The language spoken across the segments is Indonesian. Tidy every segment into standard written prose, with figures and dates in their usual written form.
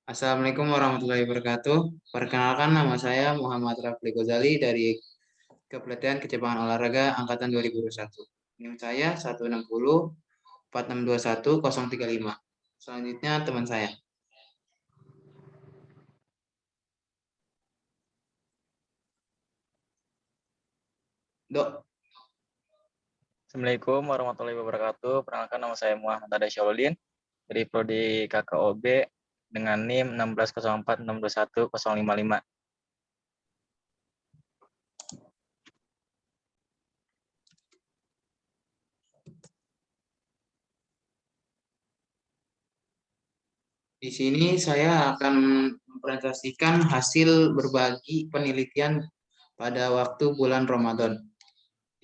Assalamualaikum warahmatullahi wabarakatuh. Perkenalkan nama saya Muhammad Rafli Ghazali dari Kepelatihan Kecepatan Olahraga Angkatan 2021. NIM saya 160 4621 035. Selanjutnya teman saya. Dok, Assalamualaikum warahmatullahi wabarakatuh. Perkenalkan nama saya Muhammad Ada Syauludin dari Prodi KKOB dengan NIM 1604621 055. di sini saya akan mempresentasikan hasil berbagi penelitian pada waktu bulan Ramadan.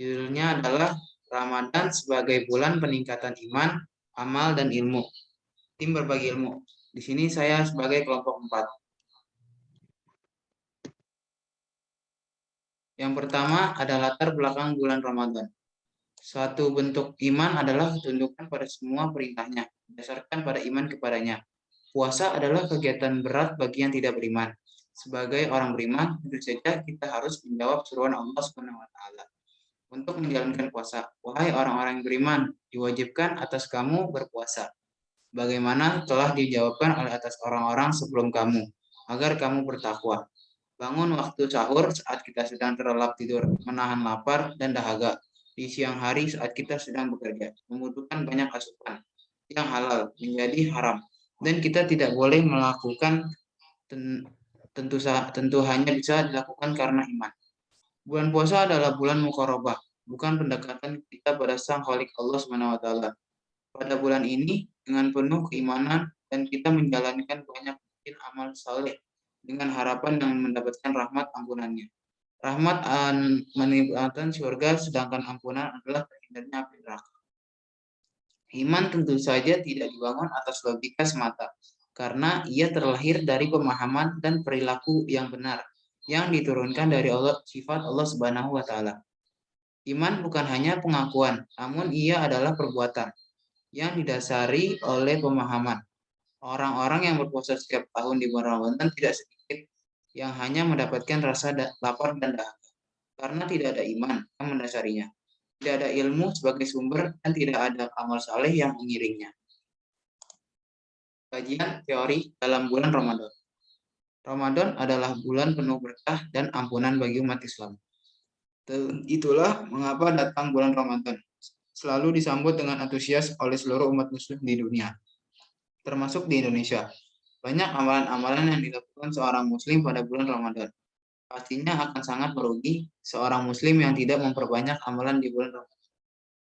Judulnya adalah Ramadan sebagai bulan peningkatan iman, amal, dan ilmu. Tim berbagi ilmu. Di sini saya sebagai kelompok 4. Yang pertama ada latar belakang bulan Ramadan. Suatu bentuk iman adalah ketundukan pada semua perintahnya, berdasarkan pada iman kepadanya. Puasa adalah kegiatan berat bagi yang tidak beriman. Sebagai orang beriman, tentu saja kita harus menjawab seruan Allah Subhanahu wa taala. Untuk menjalankan puasa, wahai orang-orang yang beriman, diwajibkan atas kamu berpuasa. Bagaimana telah dijawabkan oleh atas orang-orang sebelum kamu, agar kamu bertakwa. Bangun waktu sahur saat kita sedang terlelap tidur, menahan lapar dan dahaga. Di siang hari saat kita sedang bekerja, membutuhkan banyak asupan yang halal menjadi haram. Dan kita tidak boleh melakukan tentu hanya bisa dilakukan karena iman. Bulan puasa adalah bulan mukorobah, bukan pendekatan kita pada Sang Khalik Allah Subhanahu wa taala. Pada bulan ini dengan penuh keimanan dan kita menjalankan banyak mungkin amal saleh dengan harapan yang mendapatkan rahmat ampunannya. Rahmat menikmati surga, sedangkan ampunan adalah terhindarnya api neraka. Iman tentu saja tidak dibangun atas logika semata, karena ia terlahir dari pemahaman dan perilaku yang benar yang diturunkan dari Allah, sifat Allah Subhanahu wa taala. Iman bukan hanya pengakuan, namun ia adalah perbuatan yang didasari oleh pemahaman. Orang-orang yang berpuasa setiap tahun di bulan Ramadan tidak sedikit yang hanya mendapatkan rasa lapar dan dahaga karena tidak ada iman yang mendasarinya. Tidak ada ilmu sebagai sumber dan tidak ada amal saleh yang mengiringnya. Kajian teori dalam bulan Ramadan. Ramadan adalah bulan penuh berkah dan ampunan bagi umat Islam. Itulah mengapa datang bulan Ramadan selalu disambut dengan antusias oleh seluruh umat muslim di dunia, termasuk di Indonesia. Banyak amalan-amalan yang dilakukan seorang muslim pada bulan Ramadan. Pastinya akan sangat merugi seorang muslim yang tidak memperbanyak amalan di bulan Ramadan.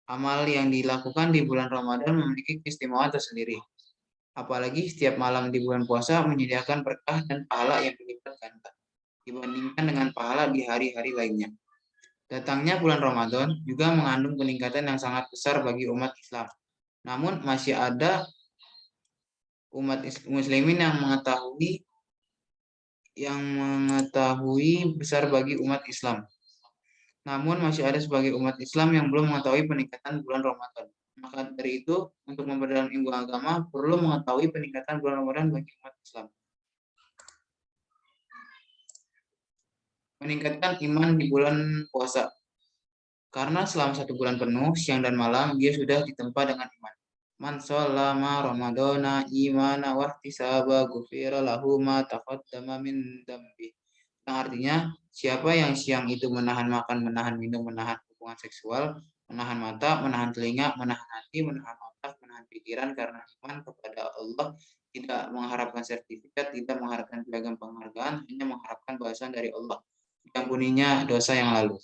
Amal yang dilakukan di bulan Ramadan memiliki keistimewaan tersendiri. Apalagi setiap malam di bulan puasa menyediakan berkah dan pahala yang berlipat ganda dibandingkan dengan pahala di hari-hari lainnya. Datangnya bulan Ramadan juga mengandung peningkatan yang sangat besar bagi umat Islam. Namun masih ada umat muslimin yang mengetahui besar bagi umat Islam. Namun masih ada sebagai umat Islam yang belum mengetahui peningkatan bulan Ramadan. Maka dari itu, untuk memperdalam ilmu agama perlu mengetahui peningkatan bulan Ramadan bagi umat Islam. Meningkatkan iman di bulan puasa. Karena selama 1 bulan penuh, siang dan malam, dia sudah ditempa dengan iman. Man shallama Ramadana imana wahtisaba ghufira lahu ma taqaddama min dambi. Yang artinya, siapa yang siang itu menahan makan, menahan minum, menahan hubungan seksual, menahan mata, menahan telinga, menahan hati, menahan otak, menahan pikiran karena iman kepada Allah, tidak mengharapkan sertifikat, tidak mengharapkan piagam penghargaan, hanya mengharapkan balasan dari Allah, diampuninya dosa yang lalu.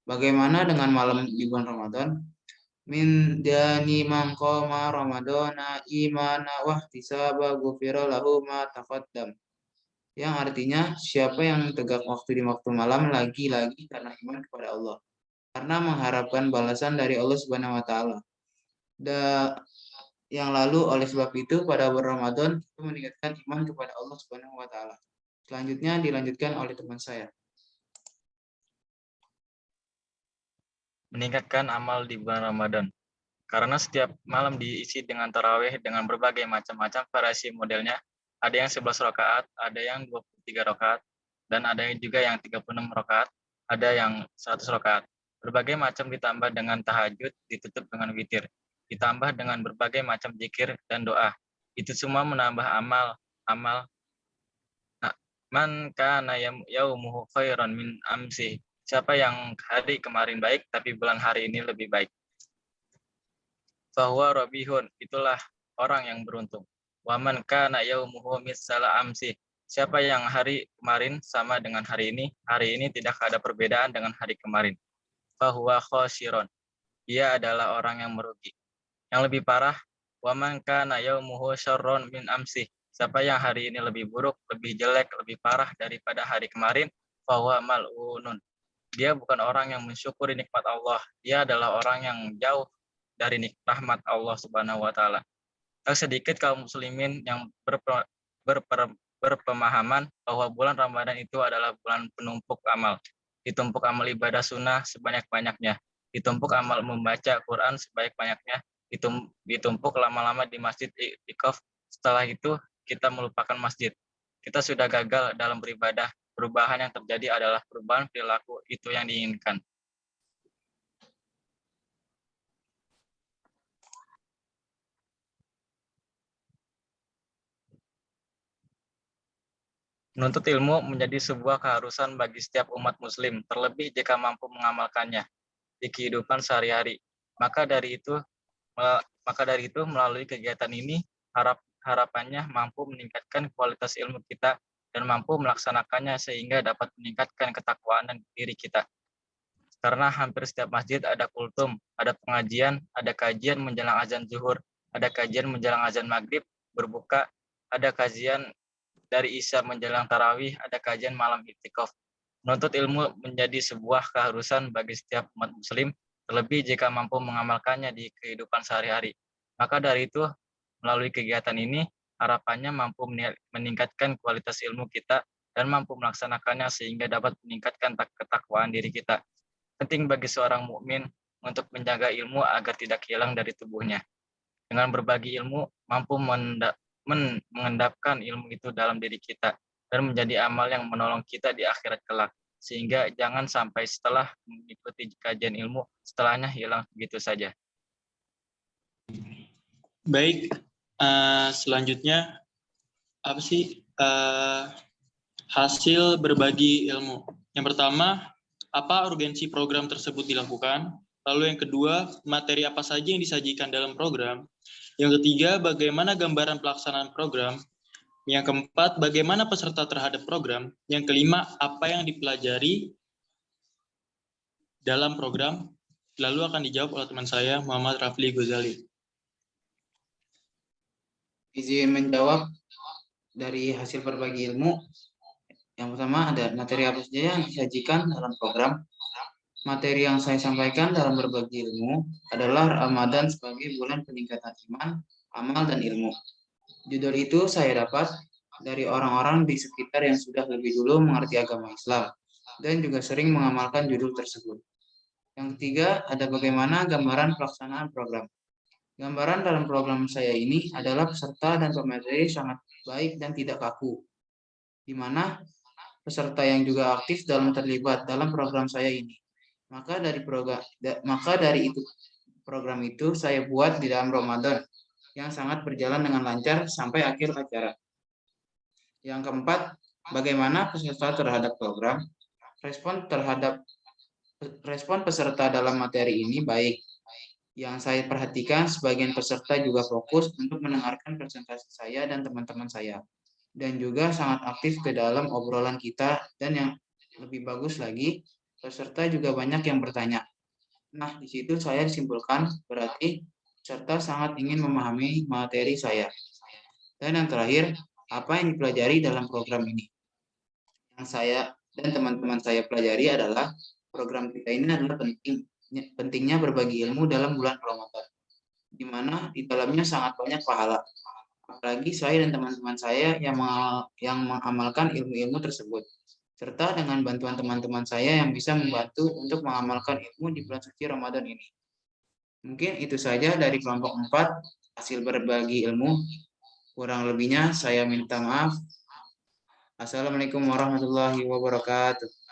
Bagaimana dengan malam di bulan Ramadan? Min dani man qama ramadana imana wahtisaba ghufira lahu ma taqaddam. Yang artinya siapa yang tegak waktu di waktu malam lagi-lagi karena iman kepada Allah, karena mengharapkan balasan dari Allah Subhanahu wa taala. Yang lalu oleh sebab itu pada bulan Ramadan itu meningkatkan iman kepada Allah Subhanahu wa taala. Selanjutnya dilanjutkan oleh teman saya. Meningkatkan amal di bulan Ramadan. Karena setiap malam diisi dengan tarawih dengan berbagai macam-macam variasi modelnya, Ada yang 11 rakaat, ada yang 23 rakaat, dan ada yang juga yang 36 rakaat, ada yang 100 rakaat. Berbagai macam ditambah dengan tahajud, ditutup dengan witir. Ditambah dengan berbagai macam zikir dan doa. Itu semua menambah amal. Nah, man kana yaumuhu khairan min amsi. Siapa yang hari kemarin baik, tapi bulan hari ini lebih baik. Fahuwa robihun, itulah orang yang beruntung. Waman kana yaumuhu mitsala amsi. Siapa yang hari kemarin sama dengan hari ini tidak ada perbedaan dengan hari kemarin. Fahuwa khosiron. Dia adalah orang yang merugi. Yang lebih parah, waman kana yaumuhu syarron min amsi. Siapa yang hari ini lebih buruk, lebih jelek, lebih parah daripada hari kemarin, fahuwa mal'unun. Dia bukan orang yang mensyukuri nikmat Allah. Dia adalah orang yang jauh dari rahmat Allah Subhanahu wa taala. Tak sedikit kaum muslimin yang berpemahaman bahwa bulan Ramadan itu adalah bulan penumpuk amal. Ditumpuk amal ibadah sunnah sebanyak-banyaknya. Ditumpuk amal membaca Quran sebanyak-banyaknya. Ditumpuk lama-lama di masjid iktikaf. Setelah itu kita melupakan masjid. Kita sudah gagal dalam beribadah. Perubahan yang terjadi adalah perubahan perilaku, itu yang diinginkan. Menuntut ilmu menjadi sebuah keharusan bagi setiap umat muslim, terlebih jika mampu mengamalkannya di kehidupan sehari-hari. Maka dari itu melalui kegiatan ini harapannya mampu meningkatkan kualitas ilmu kita dan mampu melaksanakannya sehingga dapat meningkatkan ketakwaan dan diri kita. Karena hampir setiap masjid ada kultum, ada pengajian, ada kajian menjelang azan zuhur, ada kajian menjelang azan maghrib, berbuka, ada kajian dari isya menjelang tarawih, ada kajian malam iktikaf. Menuntut ilmu menjadi sebuah keharusan bagi setiap umat muslim, terlebih jika mampu mengamalkannya di kehidupan sehari-hari. Maka dari itu, melalui kegiatan ini, harapannya mampu meningkatkan kualitas ilmu kita dan mampu melaksanakannya sehingga dapat meningkatkan ketakwaan diri kita. Penting bagi seorang mukmin untuk menjaga ilmu agar tidak hilang dari tubuhnya. Dengan berbagi ilmu, mampu mengendapkan ilmu itu dalam diri kita dan menjadi amal yang menolong kita di akhirat kelak. Sehingga jangan sampai setelah mengikuti kajian ilmu, setelahnya hilang begitu saja. Baik, selanjutnya apa sih hasil berbagi ilmu? Yang pertama, apa urgensi program tersebut dilakukan? Lalu yang kedua, materi apa saja yang disajikan dalam program? Yang ketiga, bagaimana gambaran pelaksanaan program? Yang keempat, bagaimana peserta terhadap program? Yang kelima, apa yang dipelajari dalam program? Lalu akan dijawab oleh teman saya, Muhammad Rafli Ghazali. Izin menjawab dari hasil berbagi ilmu. Yang pertama ada materi apa saja yang disajikan dalam program. Materi yang saya sampaikan dalam berbagi ilmu adalah Ramadan sebagai bulan peningkatan iman, amal, dan ilmu. Judul itu saya dapat dari orang-orang di sekitar yang sudah lebih dulu mengerti agama Islam dan juga sering mengamalkan judul tersebut. Yang ketiga, ada bagaimana gambaran pelaksanaan program. Gambaran dalam program saya ini adalah peserta dan pemateri sangat baik dan tidak kaku, di mana peserta yang juga aktif dalam terlibat dalam program saya ini. Maka dari program itu saya buat di dalam Ramadan yang sangat berjalan dengan lancar sampai akhir acara. Yang keempat, bagaimana peserta terhadap program? Respon peserta dalam materi ini baik. Yang saya perhatikan, sebagian peserta juga fokus untuk mendengarkan presentasi saya dan teman-teman saya. Dan juga sangat aktif ke dalam obrolan kita, dan yang lebih bagus lagi, peserta juga banyak yang bertanya. Nah, di situ saya simpulkan berarti peserta sangat ingin memahami materi saya. Dan yang terakhir, apa yang dipelajari dalam program ini? Yang saya dan teman-teman saya pelajari adalah program kita ini adalah pentingnya berbagi ilmu dalam bulan Ramadan, di mana di dalamnya sangat banyak pahala. Apalagi saya dan teman-teman saya yang mengamalkan ilmu-ilmu tersebut, serta dengan bantuan teman-teman saya yang bisa membantu untuk mengamalkan ilmu di bulan suci Ramadan ini. Mungkin itu saja dari kelompok 4 hasil berbagi ilmu. Kurang lebihnya saya minta maaf. Assalamualaikum warahmatullahi wabarakatuh.